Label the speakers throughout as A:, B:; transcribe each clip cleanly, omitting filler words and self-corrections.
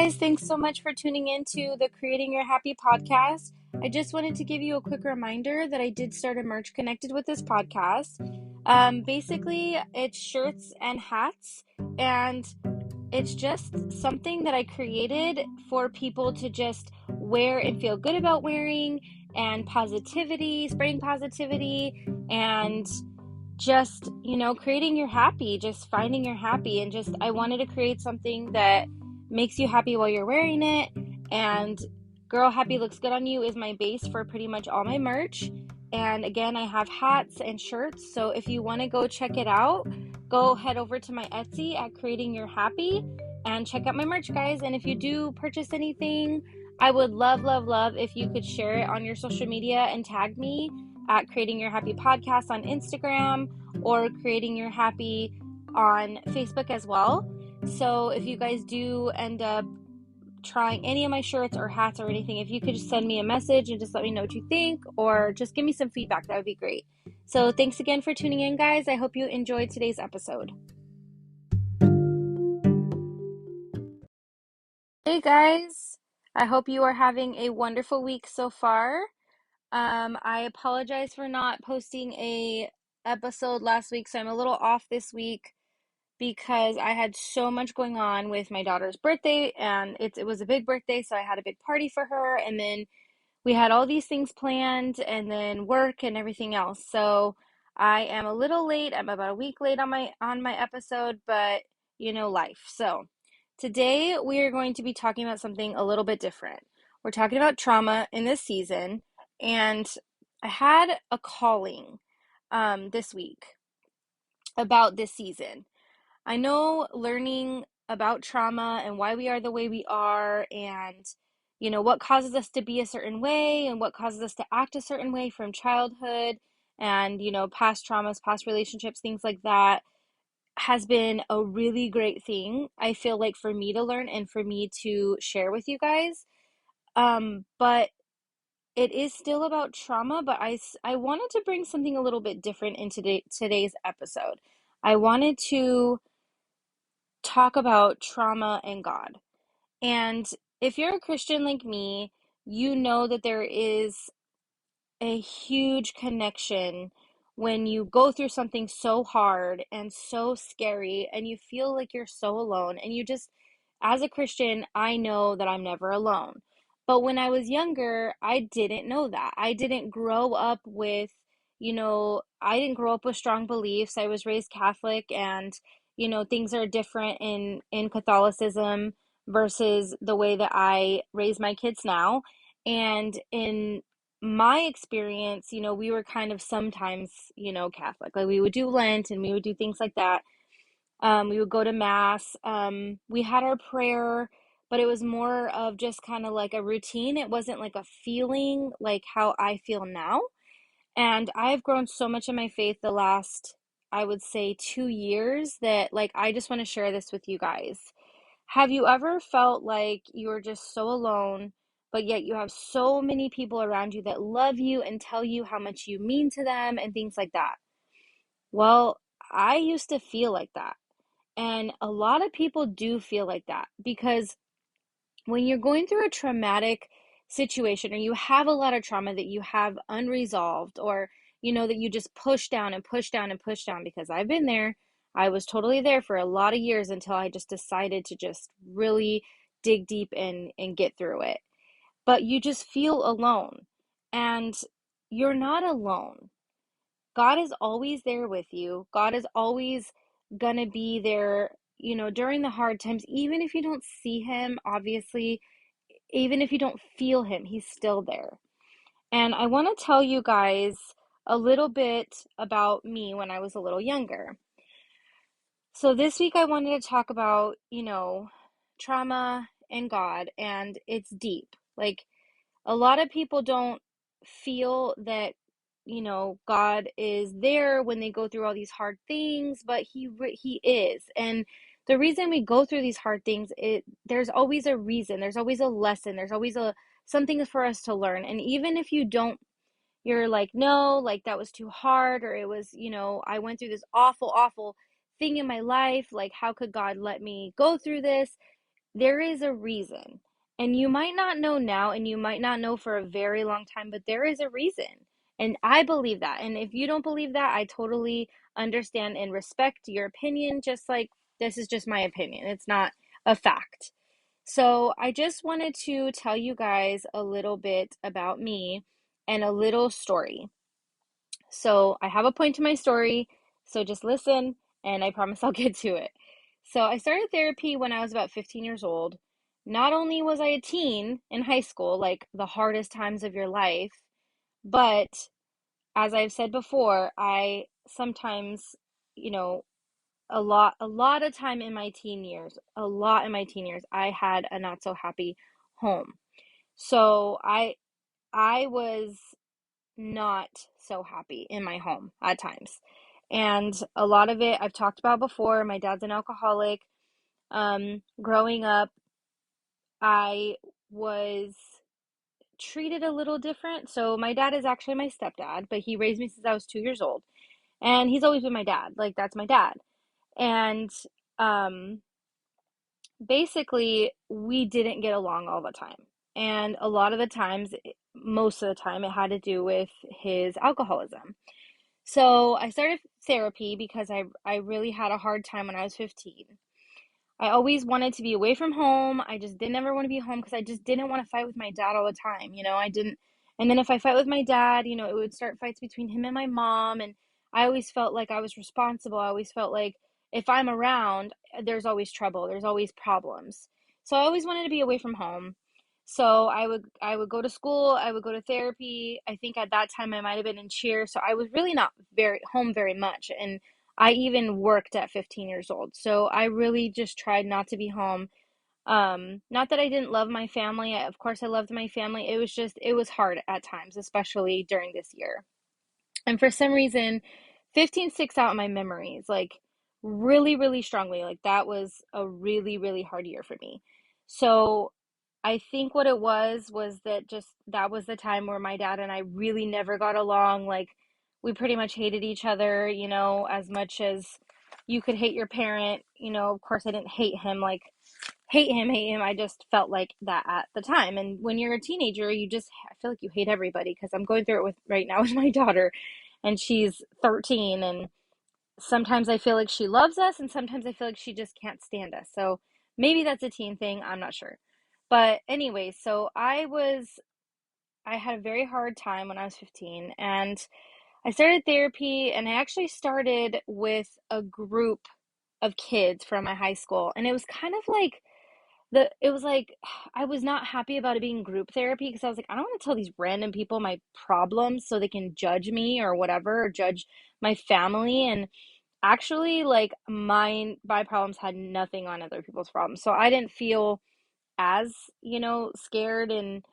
A: guys, thanks so much for tuning in to the Creating Your Happy podcast. I just wanted to give you a quick reminder that I did start a merch connected with this podcast. Basically, it's shirts and hats, and it's just something that I created for people to just wear and feel good about wearing, and positivity, spreading positivity, and just, creating your happy, just finding your happy. And just, I wanted to create something that makes you happy while you're wearing it. And Girl Happy Looks Good on You is my base for pretty much all my merch. And again, I have hats and shirts. So if you want to go check it out, go head over to my Etsy at Creating Your Happy and check out my merch, guys. And if you do purchase anything, I would love, love, love if you could share it on your social media and tag me at Creating Your Happy Podcast on Instagram or Creating Your Happy on Facebook as well. So if you guys do end up trying any of my shirts or hats or anything, if you could just send me a message and just let me know what you think, or just give me some feedback, that would be great. So thanks again for tuning in, guys. I hope you enjoyed today's episode. Hey guys, I hope you are having a wonderful week so far. I apologize for not posting a episode last week, so I'm a little off this week because I had so much going on with my daughter's birthday, and it was a big birthday, so I had a big party for her, and then we had all these things planned, and then work and everything else. So I am a little late. I'm about a week late on my episode, but life. So today we are going to be talking about something a little bit different. We're talking about trauma in this season, and I had a calling this week about this season. I know learning about trauma and why we are the way we are, and what causes us to be a certain way and what causes us to act a certain way from childhood, and past traumas, past relationships, things like that, has been a really great thing, I feel like, for me to learn and for me to share with you guys. But it is still about trauma, but I wanted to bring something a little bit different in today's episode. I wanted to talk about trauma and God. And if you're a Christian like me, you know that there is a huge connection when you go through something so hard and so scary and you feel like you're so alone. And as a Christian, I know that I'm never alone. But when I was younger, I didn't know that. I didn't grow up with, I didn't grow up with strong beliefs. I was raised Catholic, and, things are different in Catholicism versus the way that I raise my kids now. And in my experience, we were kind of sometimes, Catholic. Like, we would do Lent and we would do things like that. We would go to mass. We had our prayer, but it was more of just kind of like a routine. It wasn't like a feeling like how I feel now. And I've grown so much in my faith the last, I would say, 2 years, that like I just want to share this with you guys. Have you ever felt like you're just so alone, but yet you have so many people around you that love you and tell you how much you mean to them and things like that? Well, I used to feel like that. And a lot of people do feel like that because when you're going through a traumatic situation, or you have a lot of trauma that you have unresolved, or that you just push down and push down and push down, because I've been there. I was totally there for a lot of years until I just decided to just really dig deep and get through it. But you just feel alone, and you're not alone. God is always there with you. God is always gonna be there, during the hard times, even if you don't see him, obviously, even if you don't feel him, he's still there. And I want to tell you guys a little bit about me when I was a little younger. So this week I wanted to talk about, trauma and God, and it's deep. Like, a lot of people don't feel that, God is there when they go through all these hard things, but he is. And the reason we go through these hard things, there's always a reason, there's always a lesson, there's always a something for us to learn. And even if you don't, you're like, no, like that was too hard, or it was, I went through this awful, awful thing in my life. Like, how could God let me go through this? there is a reason. And you might not know now, and you might not know for a very long time, but there is a reason. And I believe that. And if you don't believe that, I totally understand and respect your opinion, just like this is just my opinion. It's not a fact. So I just wanted to tell you guys a little bit about me and a little story. So I have a point to my story, so just listen and I promise I'll get to it. So I started therapy when I was about 15 years old. Not only was I a teen in high school, like the hardest times of your life, but as I've said before, I sometimes, you know, a lot of time in my teen years, a lot in my teen years, I had a not so happy home. So I was not so happy in my home at times. And a lot of it I've talked about before. My dad's an alcoholic. Growing up, I was treated a little different. So my dad is actually my stepdad, but he raised me since I was 2 years old. And he's always been my dad. Like that's my dad. And um basically we didn't get along all the time. And a lot of the times, most of the time, it had to do with his alcoholism. So I started therapy because I really had a hard time when I was 15. I always wanted to be away from home. I just didn't ever want to be home because I just didn't want to fight with my dad all the time. I didn't. And then if I fight with my dad, it would start fights between him and my mom. And I always felt like I was responsible. I always felt like if I'm around, there's always trouble. There's always problems. So I always wanted to be away from home. So I would go to school. I would go to therapy. I think at that time I might have been in cheer. So I was really not very home very much. And I even worked at 15 years old. So I really just tried not to be home. Not that I didn't love my family. Of course I loved my family. It was hard at times, especially during this year. And for some reason, 15 sticks out in my memories, like really, really strongly. Like that was a really, really hard year for me. So I think what it was that just that was the time where my dad and I really never got along. Like we pretty much hated each other, as much as you could hate your parent. Of course I didn't hate him, like hate him. I just felt like that at the time. And when you're a teenager, I feel like you hate everybody because I'm going through it with right now with my daughter and she's 13 and sometimes I feel like she loves us and sometimes I feel like she just can't stand us. So maybe that's a teen thing, I'm not sure. But anyway, so I had a very hard time when I was 15 and I started therapy and I actually started with a group of kids from my high school and it was kind of like it was like I was not happy about it being group therapy because I was like, I don't want to tell these random people my problems so they can judge me or whatever, or judge my family. And actually, like my problems had nothing on other people's problems. So I didn't feel as, scared and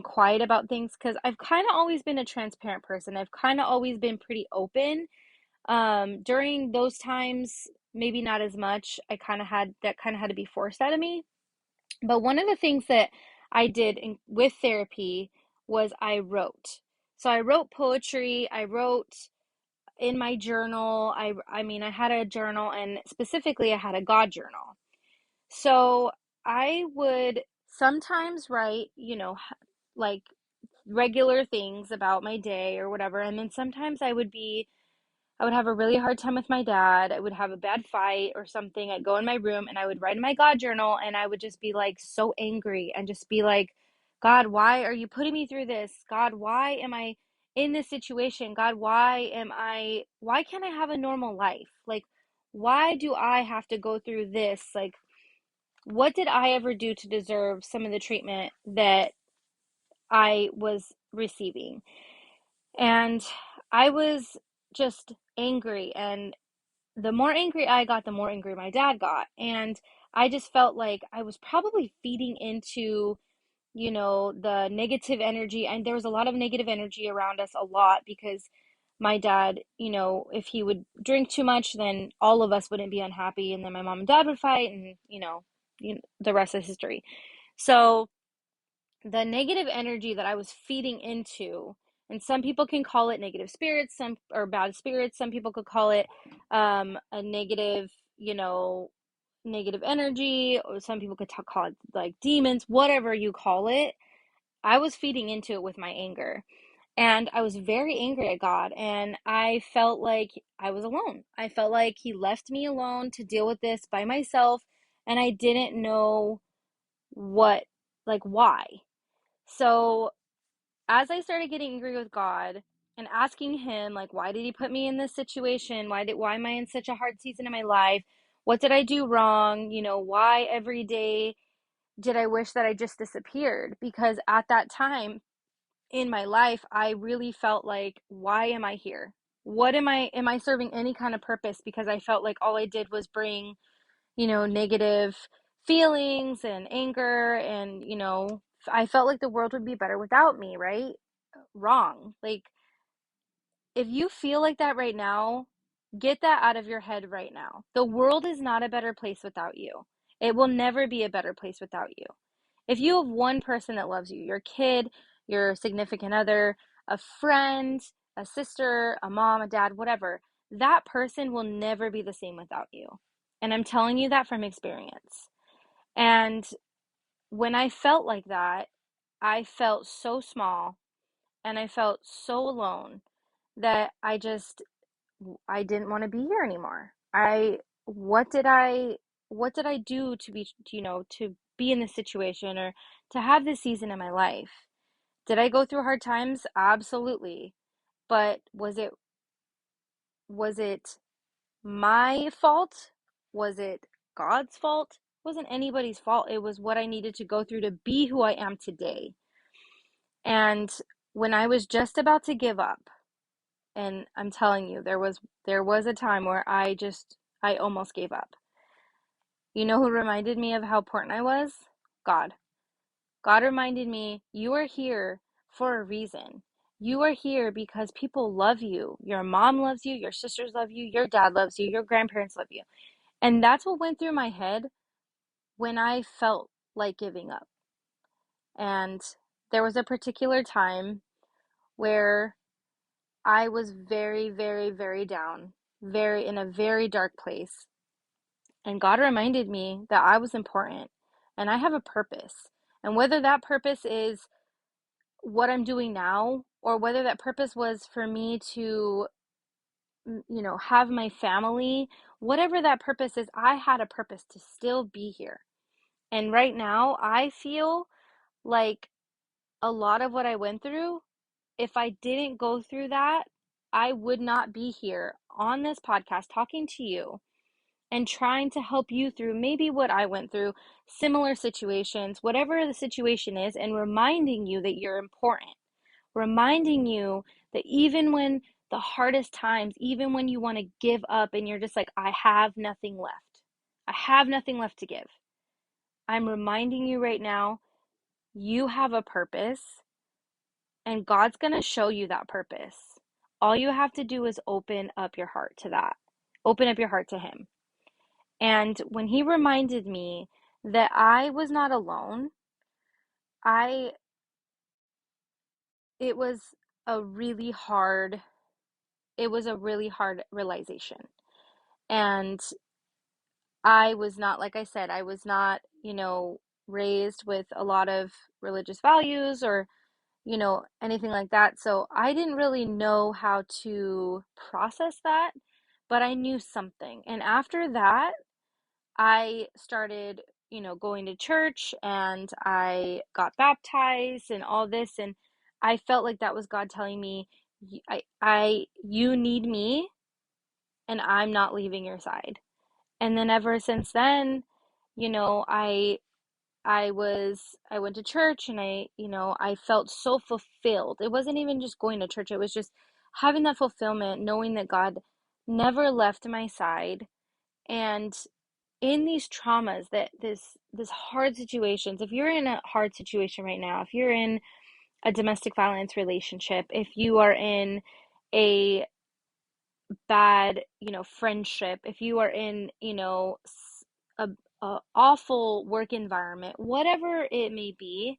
A: quiet about things because I've kind of always been a transparent person. I've kind of always been pretty open. During those times, maybe not as much. I kind of had to be forced out of me, but one of the things that I did with therapy was I wrote. So I wrote poetry. I wrote in my journal. I mean, I had a journal and specifically I had a God journal. So I would sometimes write, like regular things about my day or whatever. And then sometimes I would have a really hard time with my dad. I would have a bad fight or something. I'd go in my room and I would write in my God journal and I would just be like so angry and just be like, God, why are you putting me through this? God, why am I in this situation? God, why can't I have a normal life? Like, why do I have to go through this? Like, what did I ever do to deserve some of the treatment that I was receiving? And I was just angry and the more angry I got, the more angry my dad got. And I just felt like I was probably feeding into, the negative energy. And there was a lot of negative energy around us a lot because my dad, if he would drink too much, then all of us wouldn't be unhappy. And then my mom and dad would fight, and, the rest is history. So the negative energy that I was feeding into, and some people can call it negative spirits, some or bad spirits, some people could call it a negative, negative energy, or some people could call it like demons, whatever you call it. I was feeding into it with my anger. And I was very angry at God, and I felt like I was alone. I felt like He left me alone to deal with this by myself, and I didn't know what, like, why. So, as I started getting angry with God and asking Him, like, why did He put me in this situation? Why am I in such a hard season in my life? What did I do wrong? Why every day did I wish that I just disappeared? Because at that time in my life, I really felt like, why am I here? What am I serving any kind of purpose? Because I felt like all I did was bring, negative feelings and anger, and, I felt like the world would be better without me, right? Wrong. Like, if you feel like that right now, get that out of your head right now. The world is not a better place without you. It will never be a better place without you. If you have one person that loves you, your kid, your significant other, a friend, a sister, a mom, a dad, whatever, that person will never be the same without you. And I'm telling you that from experience. And when I felt like that, I felt so small and I felt so alone that I didn't want to be here anymore. What did I what did I do to be in this situation, or to have this season in my life? Did I go through hard times? Absolutely. But was it my fault? Was it God's fault? It wasn't anybody's fault. It was what I needed to go through to be who I am today. And when I was just about to give up, and I'm telling you, there was a time where I almost gave up. You know who reminded me of how important I was? God. God reminded me, you are here for a reason. You are here because people love you. Your mom loves you, your sisters love you, your dad loves you, your grandparents love you. And that's what went through my head when I felt like giving up. And there was a particular time where I was very, very, very down, very in a very dark place. And God reminded me that I was important and I have a purpose. And whether that purpose is what I'm doing now, or whether that purpose was for me to, have my family, whatever that purpose is, I had a purpose to still be here. And right now, I feel like a lot of what I went through, if I didn't go through that, I would not be here on this podcast talking to you and trying to help you through maybe what I went through, similar situations, whatever the situation is, and reminding you that you're important, reminding you that even when the hardest times, even when you want to give up and you're just like, I have nothing left, I have nothing left to give, I'm reminding you right now, you have a purpose, and God's going to show you that purpose. All you have to do is open up your heart to that. Open up your heart to Him. And when He reminded me that I was not alone, I it was a really hard it was a really hard realization. And I was not, like I said, I was not, raised with a lot of religious values, or anything like that. So I didn't really know how to process that, but I knew something. And after that, I started, going to church, and I got baptized and all this. And I felt like that was God telling me, you need me, and I'm not leaving your side. And then ever since then, you know, I I went to church, and I felt so fulfilled. It wasn't even just going to church, it was just having that fulfillment, knowing that God never left my side. And in these traumas, that this hard situations, if you're in a hard situation right now, if you're in a domestic violence relationship, if you are in a bad, friendship, if you are in, a, a awful work environment, whatever it may be,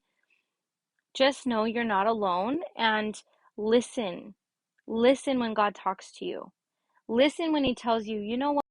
A: just know you're not alone, and listen. Listen when God talks to you. Listen when He tells you, you know what?